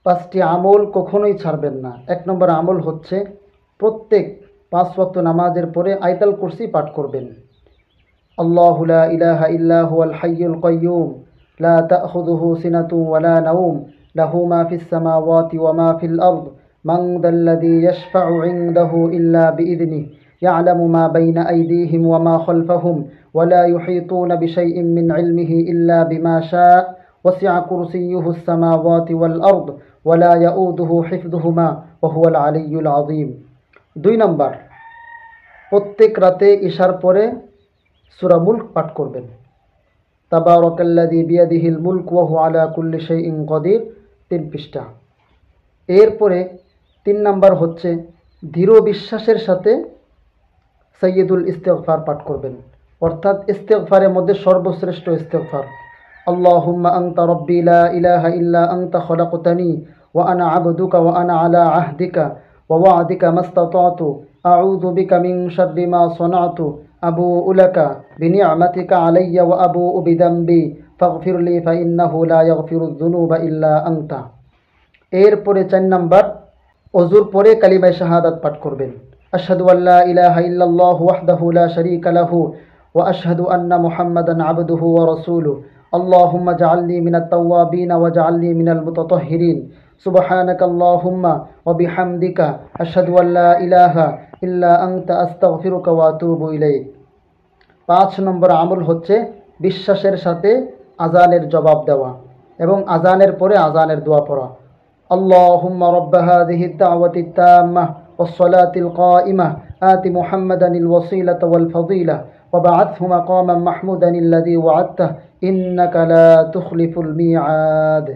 পাঁচটি আমল কখনোই ছাড়বেন না। এক নম্বর আমল হচ্ছে প্রত্যেক 5 ওয়াক্ত নামাজের পরে আয়াতুল কুরসি পাঠ করবেন। আল্লাহু লা ইলাহা ইল্লা হুয়াল হাইয়ুল কাইয়্যুম লা তাখুযুহু সিনাতুন ওয়ালা নাওম লাহু মা ফিস সামাওয়াতি ওয়া মা ফিল আরদ মান যাল্লাযী ইয়াশফা'ু 'ইনদাহু ইল্লা বিইذনিহি ইয়া'লামু মা বাইনা আইদিহিম ওয়া মা খালফাহুম ওয়া লা ইউহীতুনা বিশাইইন মিন 'ইলমিহি ইল্লা বিমা শা'a ওয়াসি'a কুরসিয়্যুহু আস-সামাওয়াতি ওয়াল আরদ ওয়া লা ইয়াউদুহু হিফযুহুমা ওয়া হুয়াল 'আলিয়্যুল 'আযীম। 2 নম্বর, প্রত্যেক রাতে ইশার পরে সূরা মুলক পাঠ করবেন। তাবারাকাল্লাযী বিয়াদিহিল মুলক ওয়া হুয়া আলা কুল্লি শাইইন কাদির, 3 পৃষ্ঠা। এরপরে 3 নম্বর হচ্ছে দৃঢ় বিশ্বাসের সাথে সাইয়্যিদুল ইস্তিগফার পাঠ করবেন, অর্থাৎ ইস্তিগফারের মধ্যে সর্বশ্রেষ্ঠ ইস্তিগফার। আল্লাহুম্মা আনতা রাব্বি লা ইলাহা ইল্লা আনতা খলাকতানি ওয়া আনা আবদুকা ওয়া আনা আলা আহদিকা ওয়া ওয়া'দিকা মাস্তাতা'তু আউযু বিকা মিন শাররি মা সানা'তু আবু'ু লাকা বিনি'মাতিকা আলাইয়া ওয়া আবু'ু বিযামবি ফাগফিরলি ফাইন্নাহু লা ইয়াগফিরুয যুনুবা ইল্লা আনতা। এরপরে 4 নম্বর, ওযুর পরে কালিমায়ে শাহাদাত পাঠ করবেন। আশহাদু আল্লা ইলাহা ইল্লাল্লাহু ওয়াহদাহু লা শারীকা লাহু ওয়া আশহাদু আন্না মুহাম্মাদান আবদুহু ওয়া রাসূলুহু। আল্লাহুম্মা জাআলনি মিনাত তাওয়াবিন ওয়া জাআলনি মিনাল মুতাতাহহিরিন। সুবহানাকাল্লাহুম্মা ওয়া বিহামদিকা আশহাদু আল্লা ইলাহা ইল্লা আনতা আস্তাগফিরুকা ওয়া আতুবু ইলাইক। 5 নম্বর আমল হচ্ছে বিশ্বাসের সাথে আযানের জবাব দেওয়া এবং আযানের পরে আযানের দোয়া পড়া। আল্লাহুম্মা রাব্ব হাযিহিদ দাওয়াতিত তাম্মাহ ওয়াস সালাতিল কাইমাহ আতি মুহাম্মাদানিল ওয়াসিলাতা ওয়াল ফাদিলা ওয়া বা'আথহু মাকামান মাহমুদান আল্লাযী ওয়া'আদতাহু ইন্নাকা লা তুখলিফুল মি'আদ।